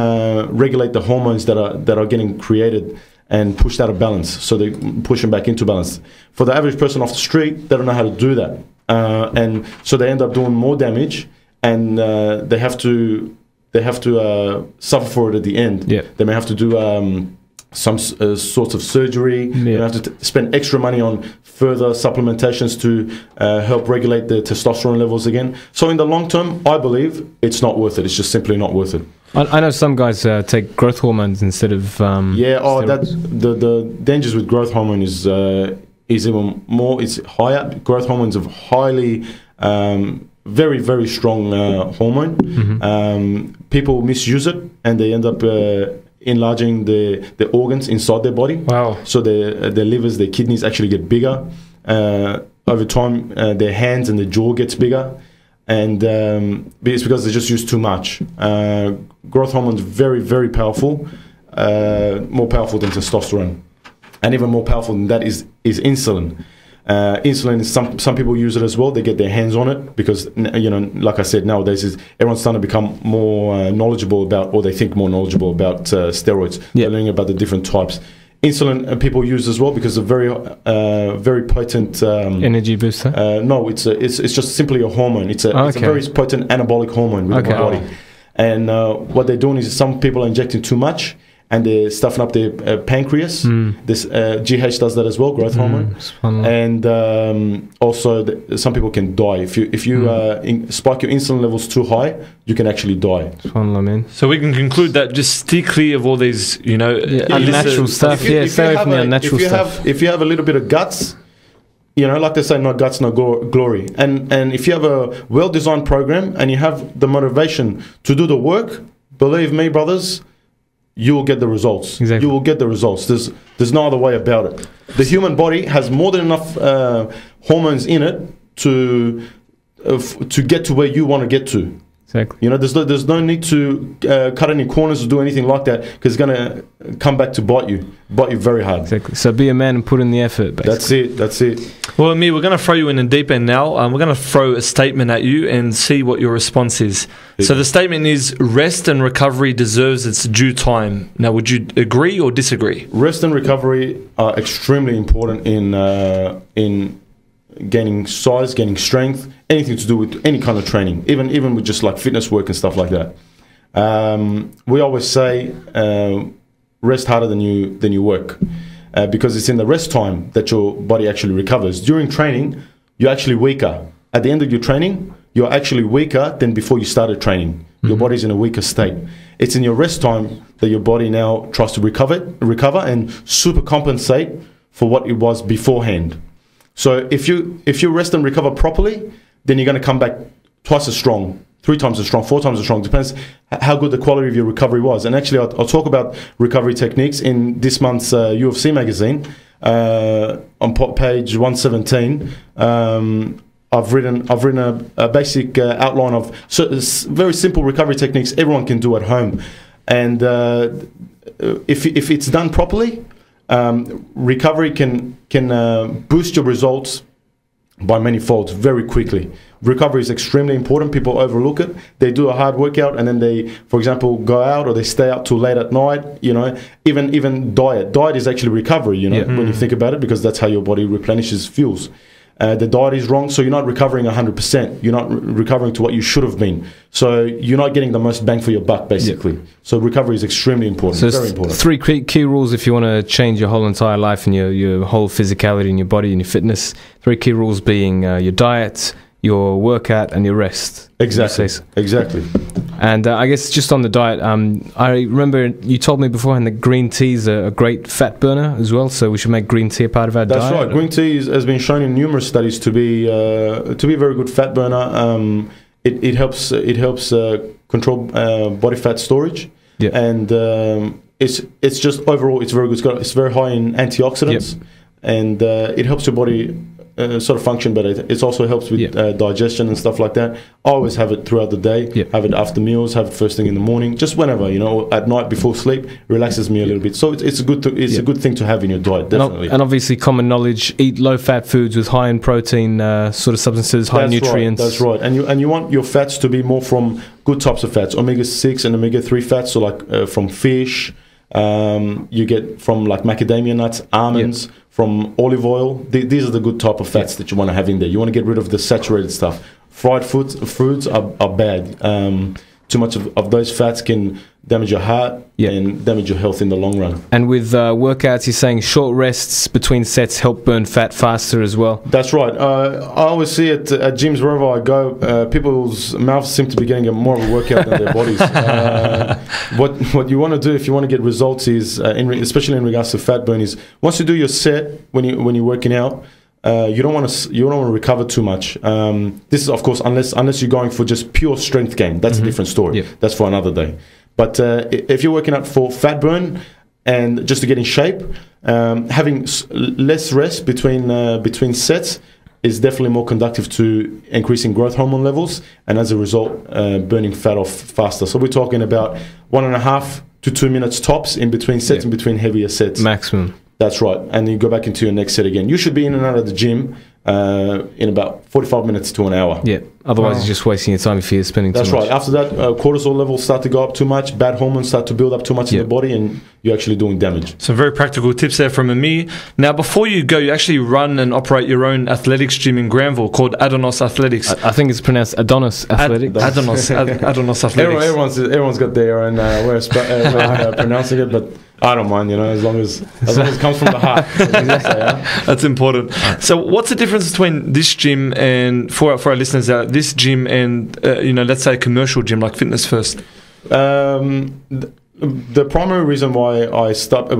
regulate the hormones that are getting created and pushed out of balance. So they push them back into balance. For the average person off the street, they don't know how to do that. And so they end up doing more damage, and they have to suffer for it at the end. Yeah. They may have to do some sorts of surgery. They have to spend extra money on further supplementations to help regulate the testosterone levels again. So in the long term, I believe it's not worth it. It's just simply not worth it. I know some guys take growth hormones instead of the dangers with growth hormone is even more. It's higher. Growth hormones are highly very, very strong hormone. People misuse it, and they end up enlarging the organs inside their body. Wow. So their livers, their kidneys actually get bigger. Over time, their hands and their jaw gets bigger. And it's because they just use too much. Growth hormones very, very powerful, more powerful than testosterone. And even more powerful than that is insulin. Insulin is some people use it as well. They get their hands on it because, like I said, nowadays everyone's starting to become more knowledgeable about, or they think more knowledgeable about steroids. They're learning about the different types. Insulin people use as well because it's a very potent energy booster. No, it's just simply a hormone. It's a very potent anabolic hormone within the body. And what they're doing is some people are injecting too much, and they're stuffing up their pancreas. This GH does that as well, growth hormone. And also, some people can die if you spike your insulin levels too high. You can actually die. So we can conclude that just stay clear of all these, unnatural stuff. Stay away from the unnatural stuff. If you have a little bit of guts, like they say, no guts, no glory. And if you have a well-designed program and you have the motivation to do the work, believe me, brothers, you will get the results. Exactly. You will get the results. There's no other way about it. The human body has more than enough hormones in it to get to where you want to get to. Exactly. There's no need to cut any corners or do anything like that, because it's going to come back to bite you very hard. Exactly. So be a man and put in the effort, basically. That's it. Well, Amir, we're going to throw you in the deep end now. We're going to throw a statement at you and see what your response is. So the statement is, rest and recovery deserves its due time. Now, would you agree or disagree? Rest and recovery are extremely important in gaining size, gaining strength, anything to do with any kind of training, even with just like fitness work and stuff like that. We always say rest harder than you work, because it's in the rest time that your body actually recovers. During training, you're actually weaker. At the end of your training, you're actually weaker than before you started training. Mm-hmm. Your body's in a weaker state. It's in your rest time that your body now tries to recover and super compensate for what it was beforehand. So if you rest and recover properly, then you're going to come back twice as strong, 3 times as strong, 4 times as strong. Depends how good the quality of your recovery was. And actually, I'll talk about recovery techniques in this month's UFC magazine on page 117. I've written a basic outline of very simple recovery techniques everyone can do at home, and if it's done properly, recovery can boost your results by many folds very quickly. Recovery is extremely important. People overlook it. They do a hard workout and then they, for example, go out or they stay out too late at night. Even diet is actually recovery. When you think about it, because that's how your body replenishes fuels. The diet is wrong, so you're not recovering 100%. You're not recovering to what you should have been. So you're not getting the most bang for your buck, basically. Yeah. So recovery is extremely important, so very important. 3 key rules if you want to change your whole entire life and your whole physicality and your body and your fitness. 3 key rules being your diet, your workout, and your rest. Exactly. And I guess just on the diet, I remember you told me beforehand that green tea is a great fat burner as well, so we should make green tea a part of our diet. That's right. Green tea has been shown in numerous studies to be a very good fat burner. It helps control body fat storage, and it's just overall it's very good. It's very high in antioxidants, and it helps your body sort of function better. It also helps with digestion and stuff like that. I always have it throughout the day. Have it after meals. Have it first thing in the morning. Just whenever, at night before sleep, relaxes me a little bit. So it's a good thing to have in your diet. Definitely. And obviously, common knowledge: eat low-fat foods with high in protein sort of substances, high nutrients. That's right. And you want your fats to be more from good types of fats, omega-6 and omega-3 fats. So like from fish. You get from like macadamia nuts, almonds, from olive oil. These are the good type of fats that you want to have in there. You want to get rid of the saturated stuff. Fried foods are bad. Too much of those fats can damage your heart and damage your health in the long run. And with workouts, you're saying short rests between sets help burn fat faster as well? That's right. I always see it at gyms wherever I go. People's mouths seem to be getting more of a workout than their bodies. What you want to do if you want to get results is, especially in regards to fat burn, is once you do your set when you're working out, you don't want to recover too much. This is, of course, unless you're going for just pure strength gain. That's a different story. That's for another day. But if you're working out for fat burn and just to get in shape, having less rest between sets is definitely more conducive to increasing growth hormone levels, and as a result, burning fat off faster. So we're talking about 1.5 to 2 minutes tops in between sets, in between heavier sets. Maximum. That's right. And then you go back into your next set again. You should be in and out of the gym in about 45 minutes to an hour. Yeah. Otherwise, you're just wasting your time if you're spending too much. That's right. After that, cortisol levels start to go up too much. Bad hormones start to build up too much in the body, and you're actually doing damage. Some very practical tips there from Amir. Now, before you go, you actually run and operate your own athletics gym in Granville called Adonis Athletics. I think it's pronounced Adonis Athletics. Adonis Athletics. Everyone's got their own way of pronouncing it, but I don't mind, as long as it comes from the heart. That's important. So what's the difference between this gym and, for our listeners, this gym and, let's say a commercial gym like Fitness First? The primary reason why I started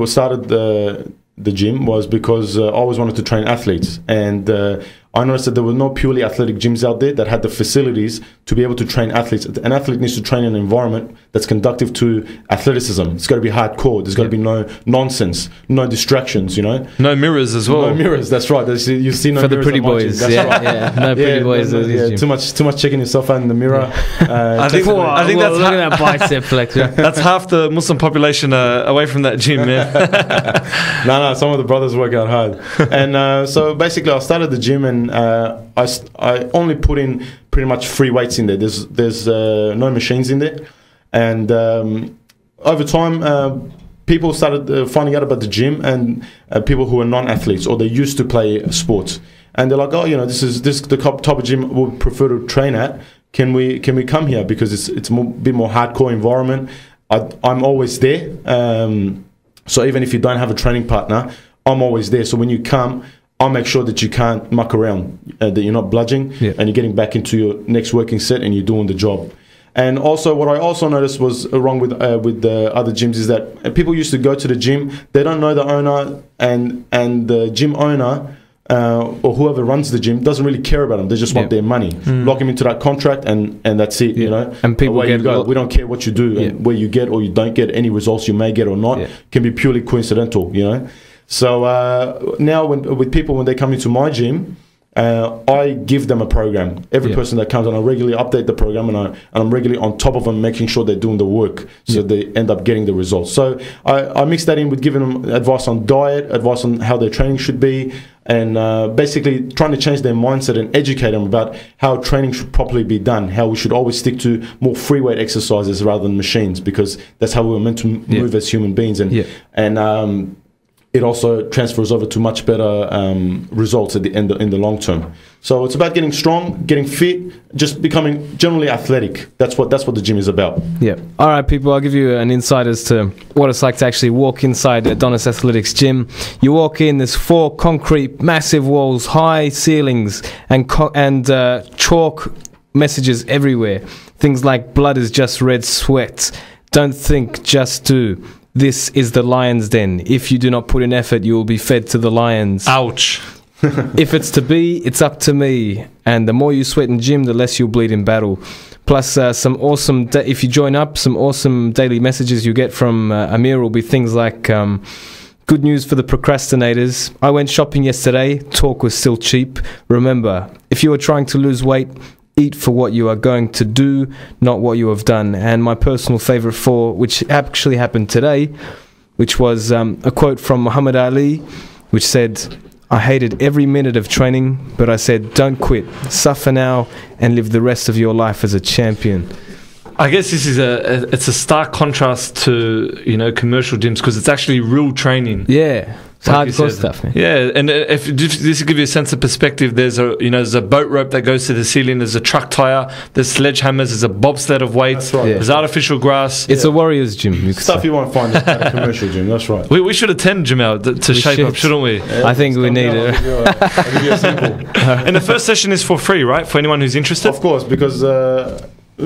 the gym was because I always wanted to train athletes, and I noticed that there were no purely athletic gyms out there that had the facilities to be able to train athletes. An athlete needs to train in an environment that's conducive to athleticism. It's got to be hardcore. There's got to be no nonsense, no distractions, you know. No mirrors as well. No mirrors, that's right. You see no for the mirrors pretty on my gym. boys. That's Yeah, right. yeah. No pretty boys. no, at his gym. too much checking yourself out in the mirror. I think that's look at that bicep flex. Yeah. that's half the Muslim population away from that gym, man. No, some of the brothers work out hard. And so basically I started the gym, and I only put in pretty much free weights in there. There's no machines in there. And over time, people started finding out about the gym, and people who are non-athletes or they used to play sports. And they're like, oh, you know, this is the type of gym we prefer to train at. Can we come here? Because it's a bit more hardcore environment. I'm always there. So even if you don't have a training partner, I'm always there. So when you come, I'll make sure that you can't muck around, that you're not bludging, and you're getting back into your next working set and you're doing the job. And also, what I also noticed was wrong with the other gyms is that people used to go to the gym, they don't know the owner, and the gym owner or whoever runs the gym doesn't really care about them. They just want their money. Lock them into that contract, and that's it, you know. And people away you go. We don't care what you do, and where you get or you don't get, any results you may get or not can be purely coincidental, you know. So now with people, when they come into my gym, I give them a program. Every person that comes, and I regularly update the program, and I'm regularly on top of them, making sure they're doing the work, so they end up getting the results. So I mix that in with giving them advice on diet, advice on how their training should be, and basically trying to change their mindset and educate them about how training should properly be done, how we should always stick to more free weight exercises rather than machines, because that's how we were meant to move as human beings. And it also transfers over to much better results at the end in the long term. So it's about getting strong, getting fit, just becoming generally athletic. That's what the gym is about. Yeah. All right, people, I'll give you an insight as to what it's like to actually walk inside Adonis Athletics gym. You walk in, there's 4 concrete, massive walls, high ceilings, and chalk messages everywhere. Things like blood is just red sweat. Don't think, just do. This is the lion's den. If you do not put in effort, you will be fed to the lions. Ouch. If it's to be, it's up to me. And the more you sweat in gym, the less you'll bleed in battle. Plus, some awesome, if you join up, some awesome daily messages you get from Amir will be things like, good news for the procrastinators. I went shopping yesterday. Talk was still cheap. Remember, if you are trying to lose weight, eat for what you are going to do, not what you have done. And my personal favorite 4, which actually happened today, which was a quote from Muhammad Ali, which said, I hated every minute of training, but I said, don't quit, suffer now, and live the rest of your life as a champion. I guess this is it's a stark contrast to, you know, commercial gyms, because it's actually real training. Yeah. It's like hardcore stuff, man. Yeah, and if this will give you a sense of perspective, there's a boat rope that goes to the ceiling, there's a truck tire, there's sledgehammers, there's a bobsled of weights, right. there's artificial grass. It's a warrior's gym. Stuff you won't find at a commercial gym, that's right. We should attend, Jamal, to shape up, shouldn't we? I think we need it. I'll give you a sample. And the first session is for free, right? For anyone who's interested? Of course, because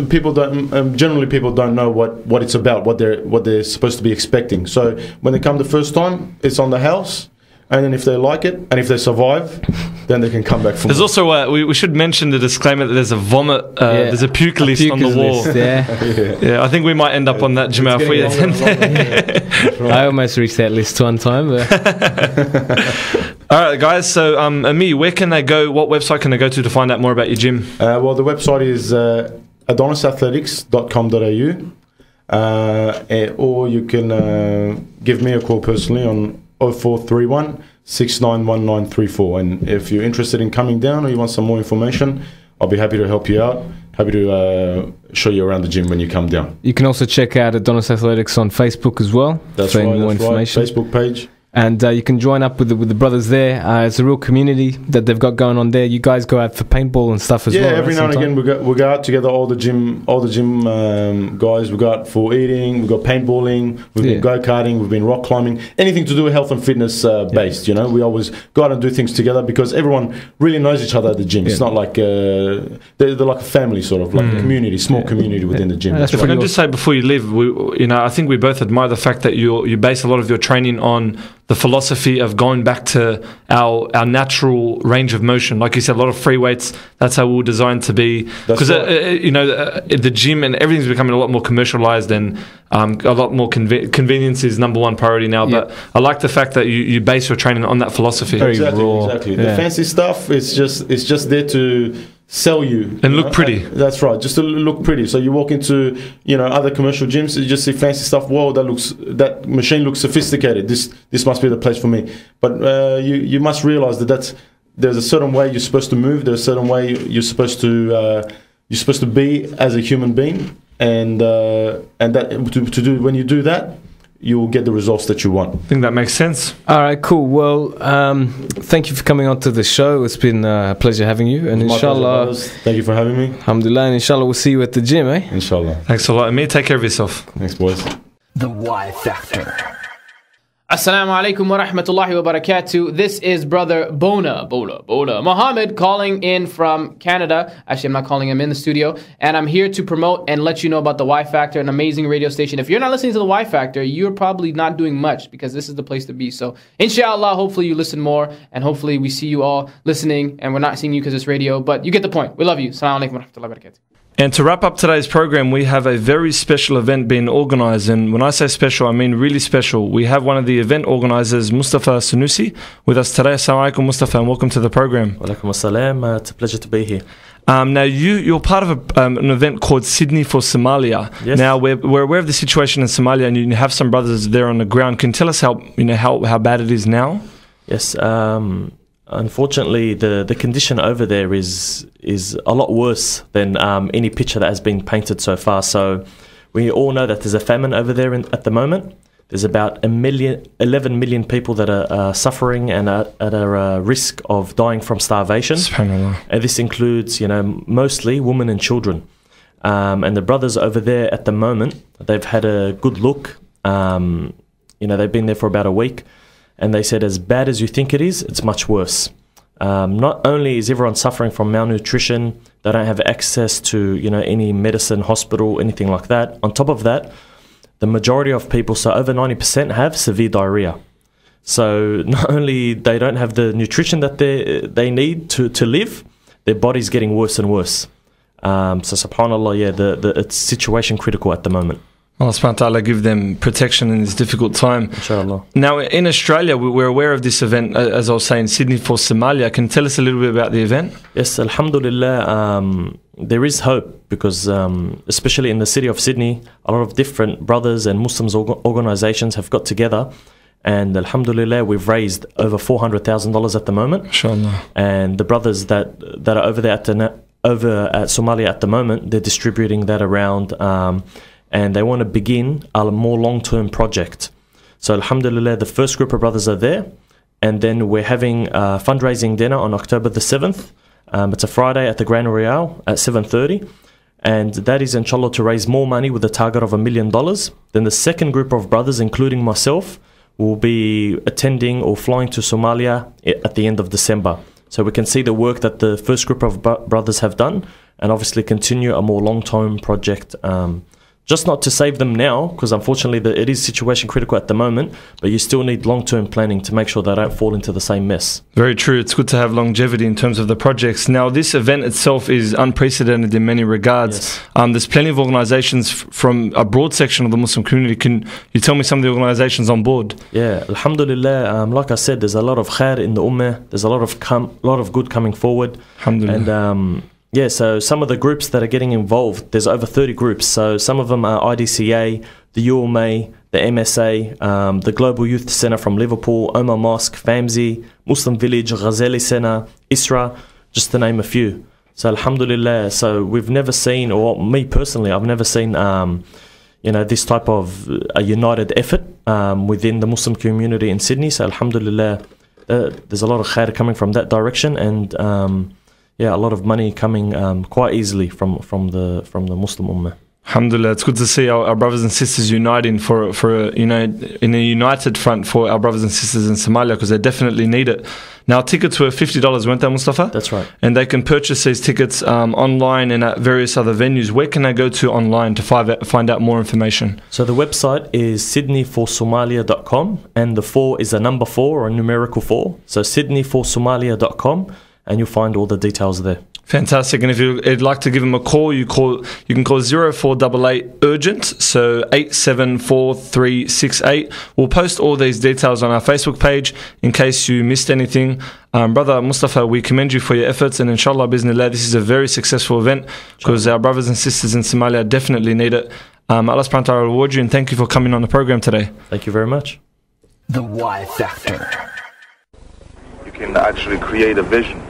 people don't generally people don't know what it's about, what they're supposed to be expecting. So when they come the first time, it's on the house, and then if they like it and if they survive, then they can come back for There's more. also we should mention the disclaimer that there's a vomit, there's a puke list on the wall. Yeah, I think we might end up on that, Jamal. If we attend. I almost reached that list one time. All right, guys. So, Amir, where can they go? What website can they go to find out more about your gym? Well, the website is adonisathletics.com.au, or you can give me a call personally on 0431 691934. And if you're interested in coming down or you want some more information, I'll be happy to help you out. Happy to show you around the gym when you come down. You can also check out Adonis Athletics on Facebook as well. That's for right. more information. Right. Facebook page. And you can join up with the brothers there. It's a real community that they've got going on there. You guys go out for paintball and stuff as well. Yeah, every now and again we go out together. All the gym guys. We go out for eating. We got paintballing. We've been go karting. We've been rock climbing. Anything to do with health and fitness based. You know, we always go out and do things together because everyone really knows each other at the gym. It's not like they're like a family, sort of like a community, small community within the gym. If I can just say before you leave, I think we both admire the fact that you base a lot of your training on the philosophy of going back to our natural range of motion. Like you said, a lot of free weights. That's how we were designed to be. Because the gym and everything's becoming a lot more commercialized, and a lot more convenience is number one priority now. Yeah. But I like the fact that you base your training on that philosophy. Exactly. The fancy stuff is just there to sell you and look pretty. That's right, just to look pretty. So you walk into other commercial gyms, you just see fancy stuff. Whoa, that machine looks sophisticated. This must be the place for me. But you must realize that there's a certain way you're supposed to move. There's a certain way you're supposed to be as a human being, and that to do when you do that, you will get the results that you want. I think that makes sense. All right, cool. Well, thank you for coming on to the show. It's been a pleasure having you. And inshallah, pleasure, thank you for having me. Alhamdulillah, and inshallah we'll see you at the gym, eh? Inshallah. Thanks a lot, Amir. Take care of yourself. Thanks, boys. The Y Factor. Assalamu alaikum wa rahmatullahi wa barakatuh. This is brother Bona Mohamed calling in from Canada. Actually, I'm not calling him in the studio. And I'm here to promote and let you know about the Y Factor, an amazing radio station. If you're not listening to the Y Factor, you're probably not doing much, because this is the place to be. So, inshallah, hopefully you listen more, and hopefully we see you all listening, and we're not seeing you because it's radio, but you get the point. We love you. Assalamu alaikum wa rahmatullahi wa barakatuh. And to wrap up today's program, we have a very special event being organized. And when I say special, I mean really special. We have one of the event organizers, Moustafa Sanoussi, with us today. Assalamu alaikum, Moustafa, and welcome to the program. Walaikum assalam. It's a pleasure to be here. Now, you're part of an event called Sydney for Somalia. Yes. Now, we're aware of the situation in Somalia, and you have some brothers there on the ground. Can you tell us how bad it is now? Yes. Unfortunately, the condition over there is a lot worse than any picture that has been painted so far. So we all know that there's a famine over there at the moment. There's about 11 million people that are suffering and are at a risk of dying from starvation. SubhanAllah. And this includes, mostly women and children. And the brothers over there at the moment, they've had a good look. They've been there for about a week. And they said, as bad as you think it is, it's much worse. Not only is everyone suffering from malnutrition, they don't have access to, any medicine, hospital, anything like that. On top of that, the majority of people, so over 90%, have severe diarrhea. So not only they don't have the nutrition that they need to live, their body's getting worse and worse. So subhanAllah, it's situation critical at the moment. Allah subhanahu wa ta'ala give them protection in this difficult time. Inshallah. Now, in Australia, we're aware of this event, as I was saying, Sydney for Somalia. Can you tell us a little bit about the event? Yes, alhamdulillah, there is hope, because especially in the city of Sydney, a lot of different brothers and Muslims organizations have got together, and alhamdulillah, we've raised over $400,000 at the moment. Inshallah. And the brothers that are over there over at Somalia at the moment, they're distributing that around, and they want to begin a more long-term project. So alhamdulillah, the first group of brothers are there, and then we're having a fundraising dinner on October the 7th. It's a Friday at the Grand Royale at 7:30, and that is inshallah to raise more money with a target of $1 million. Then the second group of brothers, including myself, will be attending or flying to Somalia at the end of December. So we can see the work that the first group of brothers have done, and obviously continue a more long-term project. Just not to save them now, because unfortunately it is situation critical at the moment, but you still need long-term planning to make sure they don't fall into the same mess. Very true. It's good to have longevity in terms of the projects. Now, this event itself is unprecedented in many regards. Yes. There's plenty of organizations from a broad section of the Muslim community. Can you tell me some of the organizations on board? Yeah, alhamdulillah, like I said, there's a lot of khair in the ummah. There's a lot of good coming forward. Alhamdulillah. And yeah, so some of the groups that are getting involved, there's over 30 groups. So some of them are IDCA, the UMA, the MSA, the Global Youth Centre from Liverpool, Omar Mosque, FAMSI, Muslim Village, Ghazali Centre, ISRA, just to name a few. So alhamdulillah, so we've never seen, or me personally, I've never seen, this type of a united effort within the Muslim community in Sydney. So alhamdulillah, there's a lot of khair coming from that direction, and a lot of money coming quite easily from the Muslim Ummah. Alhamdulillah, it's good to see our brothers and sisters uniting for in a united front for our brothers and sisters in Somalia, because they definitely need it. Now, tickets were $50, weren't they, Mustafa? That's right. And they can purchase these tickets online and at various other venues. Where can they go to online to find out more information? So the website is sydneyforsomalia.com, and the 4 is a number 4 or a numerical 4. So sydneyforsomalia.com, and you'll find all the details there. Fantastic. And if you'd like to give them a call, you can call 0488 urgent, so 874368. We'll post all these details on our Facebook page in case you missed anything. Brother Mustafa, we commend you for your efforts, and inshallah, bismillah, this is a very successful event because our brothers and sisters in Somalia definitely need it. Allah subhanahu wa ta'ala reward you, and thank you for coming on the program today. Thank you very much. The Y Factor. You can actually create a vision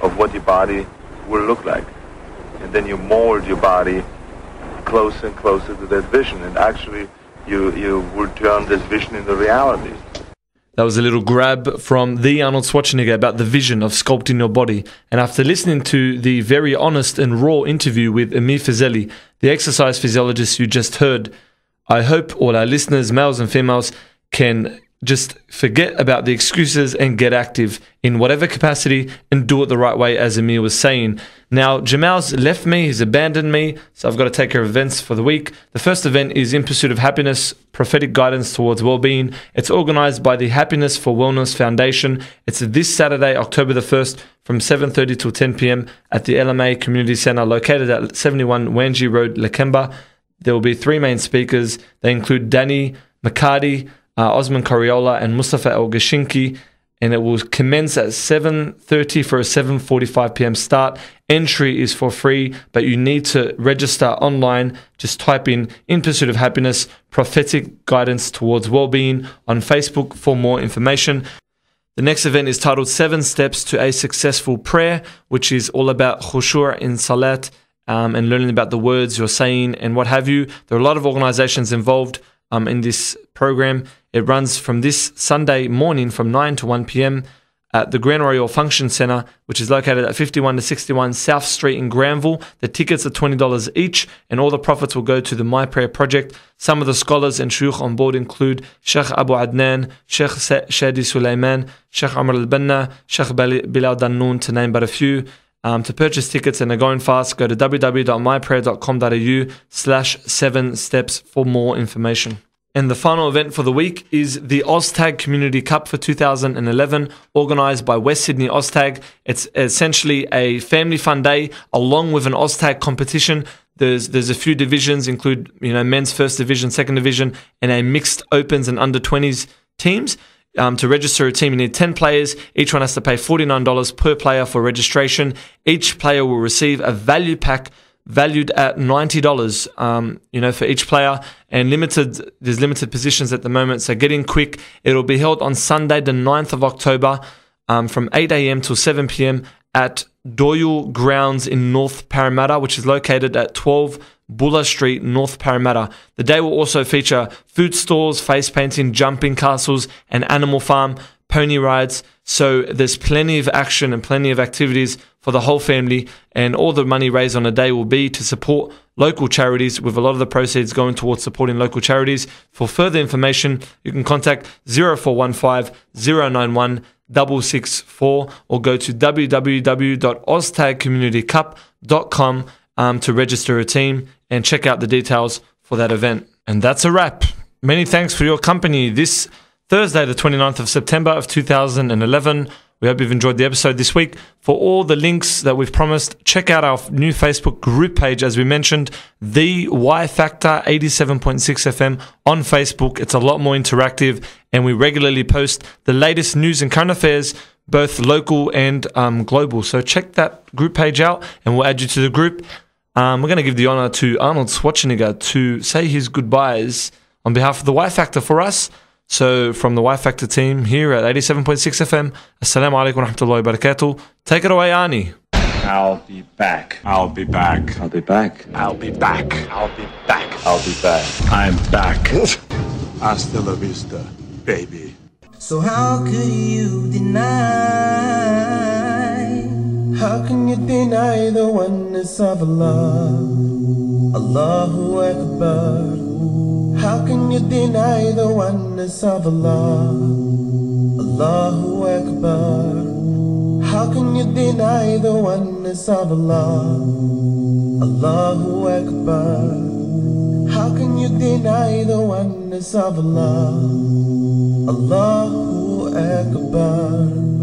of what your body will look like, and then you mold your body closer and closer to that vision, and actually you will turn this vision into reality. That was a little grab from the Arnold Schwarzenegger about the vision of sculpting your body. And after listening to the very honest and raw interview with Amir Fazeli, the exercise physiologist you just heard, I hope all our listeners, males and females, can just forget about the excuses and get active in whatever capacity and do it the right way, as Amir was saying. Now, Jamal's left me, he's abandoned me, so I've got to take care of events for the week. The first event is In Pursuit of Happiness, Prophetic Guidance Towards Wellbeing. It's organised by the Happiness for Wellness Foundation. It's this Saturday, October the 1st, from 7:30 till 10 p.m. at the LMA Community Centre, located at 71 Wanji Road, Lakemba. There will be 3 main speakers. They include Danny McCarty, Osman Coriola and Mustafa El-Gashinki, and it will commence at 7:30 for a 7:45 p.m. start. Entry is for free, but you need to register online. Just type in Pursuit of Happiness, Prophetic Guidance Towards Wellbeing on Facebook for more information. The next event is titled 7 Steps to a Successful Prayer, which is all about khushu' in salat and learning about the words you're saying and what have you. There are a lot of organizations involved in this program. It runs from this Sunday morning from 9 to 1 p.m. at the Grand Royal Function Centre, which is located at 51 to 61 South Street in Granville. The tickets are $20 each, and all the profits will go to the My Prayer Project. Some of the scholars and shuyukh on board include Sheikh Abu Adnan, Sheikh Shadi Sulaiman, Sheikh Amr al-Banna, Sheikh Bilal Dannoun, to name but a few. To purchase tickets and are going fast, go to www.myprayer.com.au/7 steps for more information. And the final event for the week is the Oztag Community Cup for 2011, organised by West Sydney Oztag. It's essentially a family fun day along with an Oztag competition. There's a few divisions, include men's first division, second division, and a mixed opens and under 20s teams. To register a team, you need 10 players. Each one has to pay $49 per player for registration. Each player will receive a value pack valued at $90, for each player. And there's limited positions at the moment, so get in quick. It'll be held on Sunday, the 9th of October, from 8 a.m. till 7 p.m. at Doyle Grounds in North Parramatta, which is located at 12 Buller Street, North Parramatta. The day will also feature food stalls, face painting, jumping castles, an animal farm, pony rides. So there's plenty of action and plenty of activities for the whole family, and all the money raised on the day will be to support local charities, with a lot of the proceeds going towards supporting local charities. For further information, you can contact 0415 091 664 or go to www.oztagcommunitycup.com to register a team and check out the details for that event. And that's a wrap. Many thanks for your company this Thursday, the 29th of September of 2011. We hope you've enjoyed the episode this week. For all the links that we've promised, check out our new Facebook group page, as we mentioned, The Y Factor 87.6 FM on Facebook. It's a lot more interactive, and we regularly post the latest news and current affairs, both local and global. So check that group page out, and we'll add you to the group. We're going to give the honour to Arnold Schwarzenegger to say his goodbyes on behalf of the Y Factor for us. So from the Y Factor team here at 87.6 FM, Assalamu alaikum wa rahmatullahi wa barakatuh. Take it away, Arnie. I'll be back. I'll be back. I'll be back. I'll be back. I'll be back. I'll be back. I'm back. Hasta la vista, baby. So how could you deny? How can you deny the oneness of Allah? Allahu Akbar. How can you deny the oneness of Allah? Allahu Akbar. How can you deny the oneness of Allah? Allahu Akbar. How can you deny the oneness of Allah? Allahu Akbar.